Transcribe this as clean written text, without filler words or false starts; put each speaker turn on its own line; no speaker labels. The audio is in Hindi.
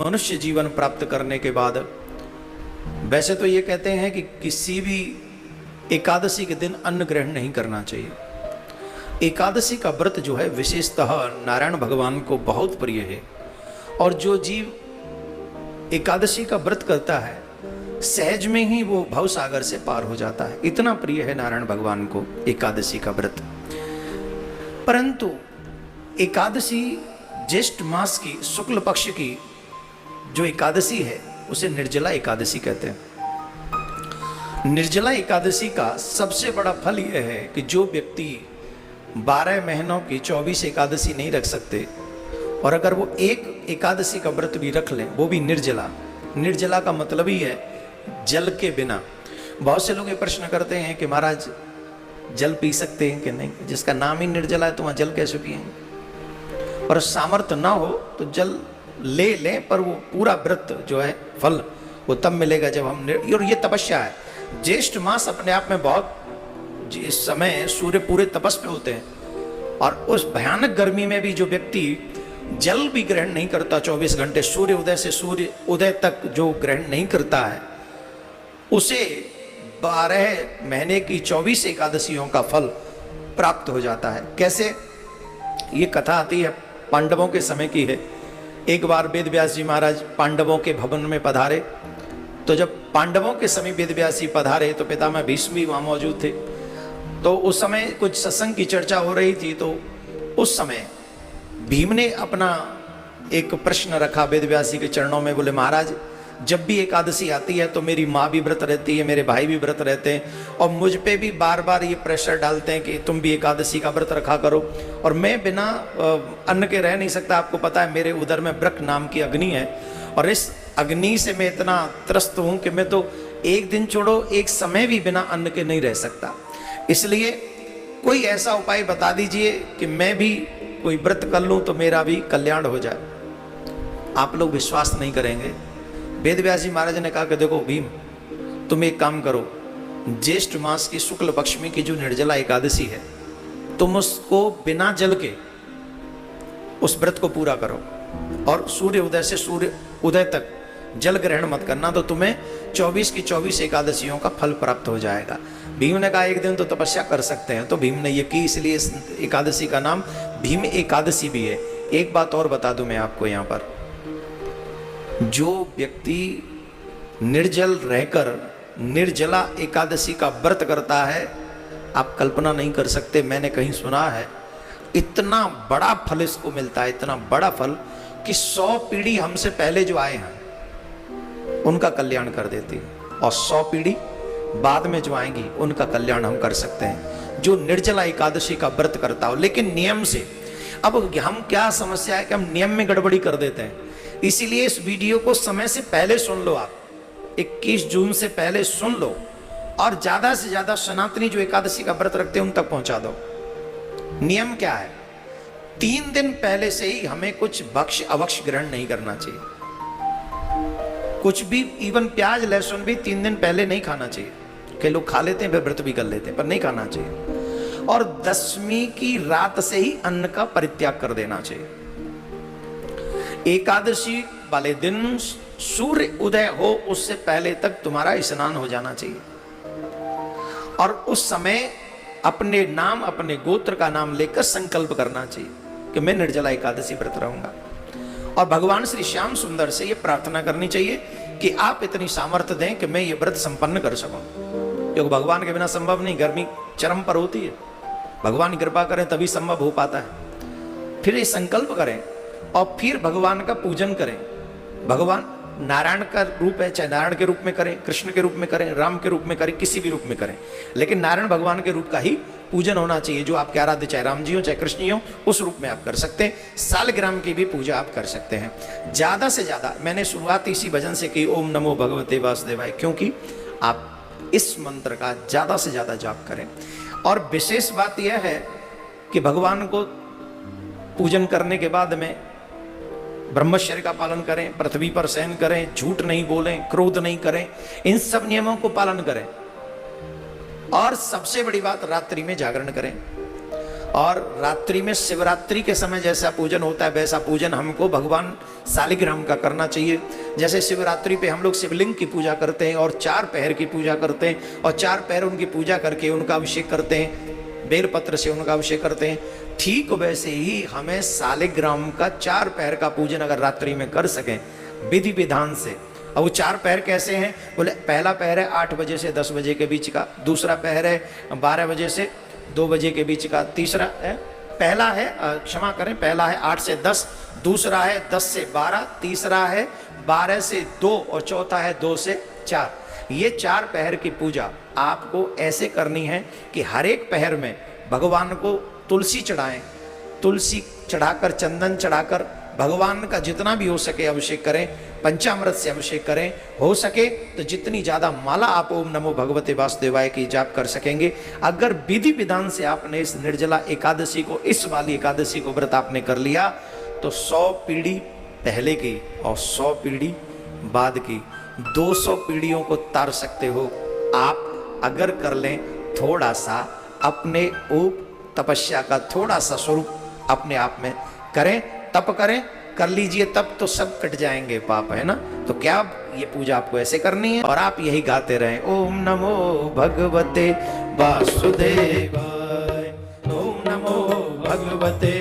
मनुष्य जीवन प्राप्त करने के बाद वैसे तो ये कहते हैं कि किसी भी एकादशी के दिन अन्न ग्रहण नहीं करना चाहिए। एकादशी का व्रत जो है विशेषतः नारायण भगवान को बहुत प्रिय है, और जो जीव एकादशी का व्रत करता है सहज में ही वो भवसागर से पार हो जाता है। इतना प्रिय है नारायण भगवान को एकादशी का व्रत। परंतु एकादशी ज्येष्ठ मास की शुक्ल पक्ष की जो एकादशी है उसे निर्जला एकादशी कहते हैं। निर्जला एकादशी का सबसे बड़ा फल यह है कि जो व्यक्ति 12 महीनों की 24 एकादशी नहीं रख सकते, और अगर वो एक एकादशी का व्रत भी रख लें, वो भी निर्जला। निर्जला का मतलब ही है जल के बिना। बहुत से लोग ये प्रश्न करते हैं कि महाराज जल पी सकते हैं कि नहीं, जिसका नाम ही निर्जला है तो वहाँ जल कैसे पिएंगे। और सामर्थ्य ना हो तो जल ले लें, पर वो पूरा व्रत जो है फल वो तब मिलेगा जब हम और ये तपस्या है। ज्येष्ठ मास अपने आप में बहुत, इस समय सूर्य पूरे तपस पे होते हैं, और उस भयानक गर्मी में भी जो व्यक्ति जल भी ग्रहण नहीं करता 24 घंटे, सूर्य उदय से सूर्य उदय तक जो ग्रहण नहीं करता है, उसे 12 महीने की 24 एकादशियों का फल प्राप्त हो जाता है। कैसे? ये कथा आती है, पांडवों के समय की है। एक बार वेद व्यास जी महाराज पांडवों के भवन में पधारे, तो जब पांडवों के समय वेद व्यास जी पधारे तो पितामह भीष्म भी वहां मौजूद थे। तो उस समय कुछ सत्संग की चर्चा हो रही थी, तो उस समय भीम ने अपना एक प्रश्न रखा वेद व्यास जी के चरणों में। बोले महाराज, जब भी एकादशी आती है तो मेरी माँ भी व्रत रहती है, मेरे भाई भी व्रत रहते हैं, और मुझ पे भी बार बार ये प्रेशर डालते हैं कि तुम भी एकादशी का व्रत रखा करो, और मैं बिना अन्न के रह नहीं सकता। आपको पता है मेरे उदर में ब्रक नाम की अग्नि है, और इस अग्नि से मैं इतना त्रस्त हूँ कि मैं तो एक दिन छोड़ो एक समय भी बिना अन्न के नहीं रह सकता। इसलिए कोई ऐसा उपाय बता दीजिए कि मैं भी कोई व्रत कर लूँ तो मेरा भी कल्याण हो जाए। आप लोग विश्वास नहीं करेंगे, वेद व्यास जी महाराज ने कहा कि देखो भीम, तुम एक काम करो, ज्येष्ठ मास की शुक्ल पक्ष में की जो निर्जला एकादशी है, तुम उसको बिना जल के उस व्रत को पूरा करो, और सूर्य उदय से सूर्य उदय तक जल ग्रहण मत करना, तो तुम्हें 24 की 24 एकादशियों का फल प्राप्त हो जाएगा। भीम ने कहा एक दिन तो तपस्या कर सकते हैं, तो भीम ने ये की, इसलिए इस एकादशी का नाम भीम एकादशी भी है। एक बात और बता दूं मैं आपको यहाँ पर, जो व्यक्ति निर्जल रहकर निर्जला एकादशी का व्रत करता है, आप कल्पना नहीं कर सकते, मैंने कहीं सुना है इतना बड़ा फल इसको मिलता है, इतना बड़ा फल कि 100 पीढ़ी हमसे पहले जो आए हैं उनका कल्याण कर देती है, और 100 पीढ़ी बाद में जो आएंगी उनका कल्याण हम कर सकते हैं, जो निर्जला एकादशी का व्रत करता हो, लेकिन नियम से। अब हम क्या समस्या है कि हम नियम में गड़बड़ी कर देते हैं, इसीलिए इस वीडियो को समय से पहले सुन लो। आप 21 जून से पहले सुन लो, और ज्यादा से ज्यादा सनातनी जो एकादशी का व्रत रखते हैं उन तक पहुंचा दो। नियम क्या है? 3 दिन पहले से ही हमें कुछ भक्ष्य अभक्ष्य ग्रहण नहीं करना चाहिए। कुछ भी, इवन प्याज लहसुन भी 3 दिन पहले नहीं खाना चाहिए। कई लोग खा लेते हैं, फिर व्रत भी कर लेते हैं, पर नहीं खाना चाहिए। और 10वीं की रात से ही अन्न का परित्याग कर देना चाहिए। एकादशी वाले दिन सूर्य उदय हो उससे पहले तक तुम्हारा स्नान हो जाना चाहिए, और उस समय अपने नाम, अपने गोत्र का नाम लेकर संकल्प करना चाहिए कि मैं निर्जला एकादशी व्रत रहूंगा। और भगवान श्री श्याम सुंदर से ये प्रार्थना करनी चाहिए कि आप इतनी सामर्थ्य दें कि मैं ये व्रत संपन्न कर सकूं, क्योंकि भगवान के बिना संभव नहीं। गर्मी चरम पर होती है, भगवान कृपा करें तभी संभव हो पाता है। फिर ये संकल्प करें और फिर भगवान का पूजन करें। भगवान नारायण का रूप है, चाहे नारायण के रूप में करें, कृष्ण के रूप में करें, राम के रूप में करें, किसी भी रूप में करें, लेकिन नारायण भगवान के रूप का ही पूजन होना चाहिए। जो आपके आराध्य, चाहे राम जी हो चाहे कृष्ण जी हो, उस रूप में आप कर सकते हैं। सालग्राम की भी पूजा आप कर सकते हैं। ज्यादा से ज्यादा मैंने शुरुआत इसी भजन से की, ओम नमो भगवते वासुदेवाय, क्योंकि आप इस मंत्र का ज्यादा से ज्यादा जाप करें। और विशेष बात यह है कि भगवान को पूजन करने के बाद में ब्रह्मचर्य का पालन करें, पृथ्वी पर शयन करें, झूठ नहीं बोलें, क्रोध नहीं करें, इन सब नियमों को पालन करें। और सबसे बड़ी बात, रात्रि में जागरण करें। और रात्रि में शिवरात्रि के समय जैसा पूजन होता है वैसा पूजन हमको भगवान शालिग्राम का करना चाहिए। जैसे शिवरात्रि पे हम लोग शिवलिंग की पूजा करते हैं और 4 पहर की पूजा करते हैं और 4 पहर उनकी पूजा करके उनका अभिषेक करते हैं, बेलपत्र से उनका अभिषेक करते हैं, ठीक वैसे ही हमें शालिग्राम का 4 पहर का पूजन अगर रात्रि में कर सकें विधि विधान से। अब वो 4 पहर कैसे हैं? बोले पहला पहर है 8 बजे से 10 बजे के बीच का, दूसरा पहर है 12 बजे से 2 बजे के बीच का, तीसरा है पहला है क्षमा करें पहला है 8 से 10, दूसरा है 10 से 12, तीसरा है 12 से 2 और चौथा है 2 से 4। ये 4 पहर की पूजा आपको ऐसे करनी है कि हर एक पहर में भगवान को तुलसी चढ़ाएं, तुलसी चढ़ाकर चंदन चढ़ाकर भगवान का जितना भी हो सके अभिषेक करें, पंचामृत से अभिषेक करें, हो सके तो जितनी ज्यादा माला आप ओम नमो भगवते वासुदेवाय की जाप कर सकेंगे। अगर विधि विधान से आपने इस निर्जला एकादशी को, इस वाली एकादशी को व्रत आपने कर लिया तो 100 पीढ़ी पहले की और 100 पीढ़ी बाद की 200 पीढ़ियों को तार सकते हो आप अगर कर लें थोड़ा सा अपने ऊप तपस्या का थोड़ा सा स्वरूप अपने आप में करें, तप करें, कर लीजिए, तब तो सब कट जाएंगे पाप, है ना। तो क्या ये पूजा आपको ऐसे करनी है और आप यही गाते रहें, ओम नमो भगवते वासुदेवाय, ओम नमो भगवते